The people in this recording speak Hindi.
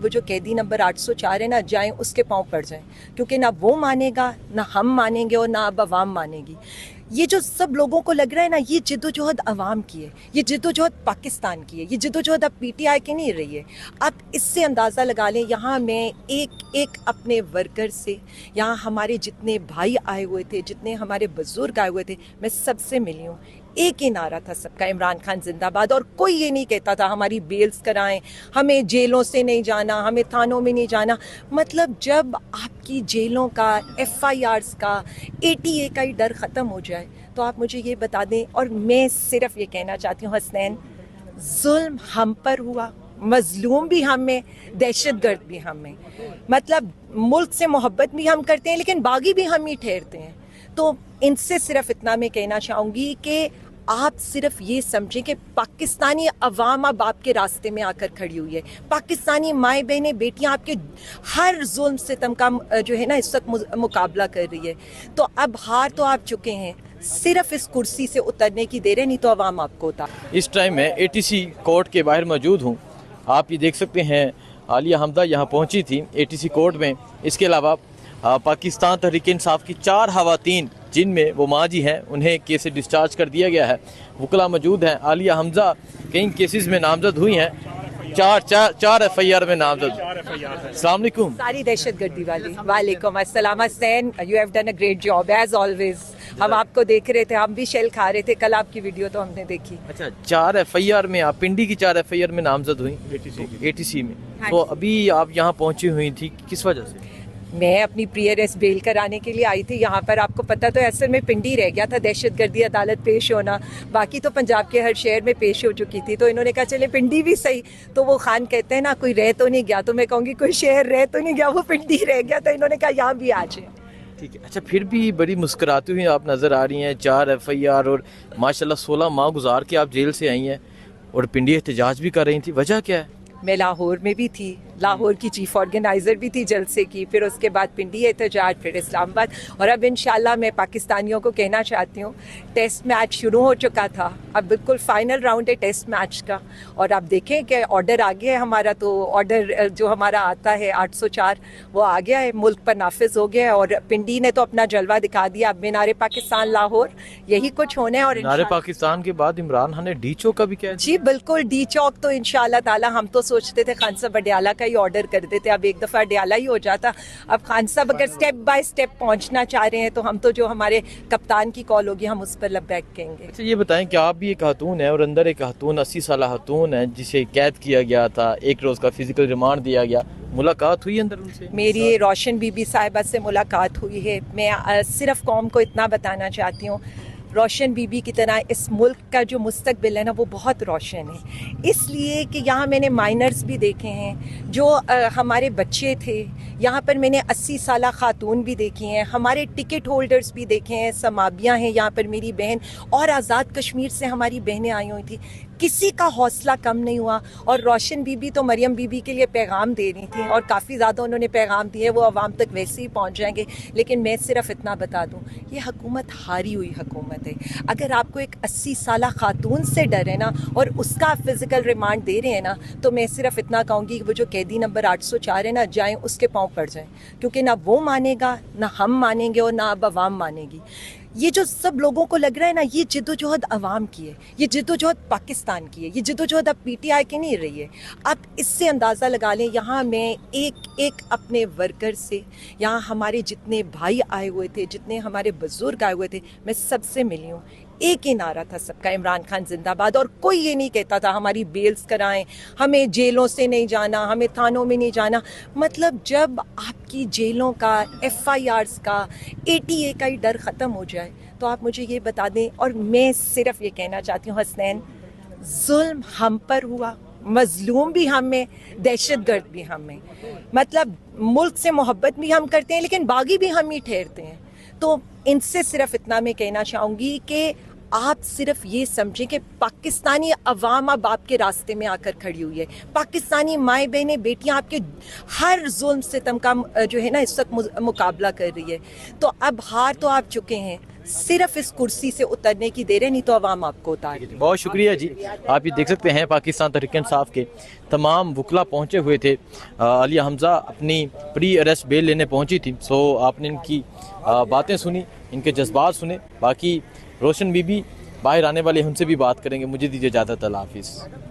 वो जो कैदी नंबर 804 है ना, जाएं उसके पांव पड़ जाएं, क्योंकि ना वो मानेगा, ना हम मानेंगे और ना अब अवाम मानेगी। ये जो सब लोगों को लग रहा है ना, ये जिद्दोजहद अवाम की है, ये जिद्दोजहद पाकिस्तान की है, ये जिद्दोजहद अब पीटीआई की नहीं रही है। आप इससे अंदाज़ा लगा लें, यहाँ मैं एक एक अपने वर्कर से, यहाँ हमारे जितने भाई आए हुए थे, जितने हमारे बुजुर्ग आए हुए थे, मैं सबसे मिली हूँ। एक ही नारा था सबका, इमरान खान जिंदाबाद। और कोई ये नहीं कहता था हमारी बेल्स कराएं, हमें जेलों से नहीं जाना, हमें थानों में नहीं जाना। मतलब जब आपकी जेलों का, FIRs का, ATA का ही डर ख़त्म हो जाए तो आप मुझे ये बता दें। और मैं सिर्फ ये कहना चाहती हूँ हसनैन, जुल्म हम पर हुआ, मजलूम भी हम में, दहशतगर्द भी हम में। मतलब मुल्क से मोहब्बत भी हम करते हैं, लेकिन बागी भी हम ही ठहरते हैं। तो इनसे सिर्फ इतना मैं कहना चाहूँगी कि आप सिर्फ ये समझें कि पाकिस्तानी अवाम अब आपके रास्ते में आकर खड़ी हुई है। पाकिस्तानी माएँ बहनें बेटियां आपके हर जुल्म सितम का जो है ना इस वक्त मुकाबला कर रही है। तो अब हार तो आप चुके हैं, सिर्फ इस कुर्सी से उतरने की देर है, नहीं तो अवाम आपको उतार। इस टाइम मैं ATC कोर्ट के बाहर मौजूद हूँ। आप ये देख सकते हैं आलिया हमदा यहाँ पहुँची थी ATC कोर्ट में। इसके अलावा पाकिस्तान तहरीक इंसाफ की 4 खवातीन, जिनमें वो माँ जी हैं, उन्हें केस से डिस्चार्ज कर दिया गया है। वकला मौजूद हैं। आलिया हमजा कई केसेस में नामजद हुई हैं, चार FIR में नामजद। अस्सलाम वालेकुम। सारी दहशतगर्दी वाली। वालेकुम अस्सलाम Hasnain, you have done a great job as always. हम आपको देख रहे थे, हम भी शेल खा रहे थे, कल आपकी वीडियो तो हमने देखी। अच्छा, 4 FIR में आप पिंडी की 4 FIR में नामजद हुई ATC में। हाँ, तो अभी आप यहाँ पहुँची हुई थी, किस वजह से? मैं अपनी प्रियरेस बेल कराने के लिए आई थी यहाँ पर। आपको पता तो असल में पिंडी रह गया था दहशतगर्दी अदालत पेश होना, बाकी तो पंजाब के हर शहर में पेश हो चुकी थी। तो इन्होंने कहा चले पिंडी भी सही। तो वो खान कहते हैं ना, कोई रह तो नहीं गया, तो मैं कहूँगी कोई शहर रह तो नहीं गया, वो पिंडी रह गया। तो इन्होंने कहा यहाँ भी आ जाए। ठीक है। अच्छा, फिर भी बड़ी मुस्कुराती हुई आप नज़र आ रही हैं। 4 FIR और माशाल्लाह 16 माह गुजार के आप जेल से आई हैं और पिंडी एहतजाज भी कर रही थी। वजह क्या है? मैं लाहौर में भी थी, लाहौर की चीफ ऑर्गेनाइज़र भी थी जलसे की, फिर उसके बाद पिंडी एहतजाज, फिर इस्लामाबाद। और अब इंशाल्लाह मैं पाकिस्तानियों को कहना चाहती हूँ, टेस्ट मैच शुरू हो चुका था, अब बिल्कुल फाइनल राउंड है टेस्ट मैच का। और आप देखें कि ऑर्डर आ गया है हमारा। तो ऑर्डर जो हमारा आता है 804, वो आ गया है, मुल्क पर नाफिज हो गया है। और पिंडी ने तो अपना जलवा दिखा दिया। अब मीनारे पाकिस्तान लाहौर यही कुछ होना है। और मीनारे पाकिस्तान के बाद इमरान खान ने डी चौक का भी कहा। जी बिल्कुल, डी चौक तो इंशाल्लाह ताला, हम तो सोचते थे खान साहब अडयाला का ही ऑर्डर कर देते, अब एक दफ़ा अडयाला ही हो जाता। अब खान साहब अगर स्टेप बाय स्टेप पहुंचना चाह रहे हैं तो हम तो जो हमारे कप्तान की कॉल होगी हम उस पर लब्बैक कहेंगे। अच्छा, ये बताएं कि आप भी एक खातून है और अंदर एक खातून 80 साल खातून है जिसे कैद किया गया था, 1 रोज़ का फिजिकल रिमांड दिया गया, मुलाकात हुई अंदर उनसे? मेरी रोशन बीबी साहिबा से मुलाकात हुई है। मैं सिर्फ कौम को इतना बताना चाहती हूँ, रोशन बीबी की तरह इस मुल्क का जो मुस्तकबिल है ना, वो बहुत रोशन है। इसलिए कि यहाँ मैंने माइनर्स भी देखे हैं, जो हमारे बच्चे थे। यहाँ पर मैंने 80 साल खातून भी देखी हैं, हमारे टिकट होल्डर्स भी देखे हैं, समाबियाँ हैं यहाँ पर, मेरी बहन और आज़ाद कश्मीर से हमारी बहनें आई हुई थी। किसी का हौसला कम नहीं हुआ। और रोशन बीबी तो मरियम बीबी के लिए पैगाम दे रही थी, और काफ़ी ज़्यादा उन्होंने पैगाम दिए, वो आवाम तक वैसे ही पहुँच जाएंगे। लेकिन मैं सिर्फ इतना बता दूँ, ये हुकूमत हारी हुई हुकूमत है। अगर आपको एक 80 साल खातून से डर है ना, और उसका फिजिकल रिमांड दे रहे हैं ना, तो मैं सिर्फ इतना कहूँगी कि वो जो कैदी नंबर 804 है ना, जाएँ उसके पाँव पड़ जाएँ, क्योंकि ना वो मानेगा, ना हम मानेंगे और ना अब अवाम मानेगी। ये जो सब लोगों को लग रहा है ना, ये जिद्दोजहद अवाम की है, ये जिद्दोजहद पाकिस्तान की है, ये जिद्दोजहद अब पीटीआई की नहीं रही है। आप इससे अंदाज़ा लगा लें, यहाँ मैं एक एक अपने वर्कर से, यहाँ हमारे जितने भाई आए हुए थे, जितने हमारे बुजुर्ग आए हुए थे, मैं सबसे मिली हूँ। एक ही नारा था सबका, इमरान खान जिंदाबाद। और कोई ये नहीं कहता था हमारी बेल्स कराएं, हमें जेलों से नहीं जाना, हमें थानों में नहीं जाना। मतलब जब आपकी जेलों का, FIRs का, ATA का ही डर ख़त्म हो जाए तो आप मुझे ये बता दें। और मैं सिर्फ ये कहना चाहती हूँ हसनैन, जुल्म हम पर हुआ, मजलूम भी हम में, दहशतगर्द भी हम में। मतलब मुल्क से मोहब्बत भी हम करते हैं, लेकिन बागी भी हम ही ठहरते हैं। तो इनसे सिर्फ इतना मैं कहना चाहूँगी कि आप सिर्फ ये समझें कि पाकिस्तानी अवाम अब आपके रास्ते में आकर खड़ी हुई है। पाकिस्तानी माएँ बहनें बेटियां आपके हर जुल्म सितम का जो है ना इस वक्त मुकाबला कर रही है। तो अब हार तो आप चुके हैं, सिर्फ इस कुर्सी से उतरने की देर है, नहीं तो अवाम आपको उतार देगी। बहुत शुक्रिया जी। आप ये देख सकते हैं पाकिस्तान तहरीक इंसाफ के तमाम वकला पहुंचे हुए थे। आलिया हमज़ा अपनी प्री अरेस्ट बेल लेने पहुंची थी। सो आपने इनकी बातें सुनी, इनके जज्बात सुने। बाकी रोशन बीबी बाहर आने वाले हैं, उनसे भी बात करेंगे। मुझे दीजिए इजाज़त, अल्लाह हाफिज़।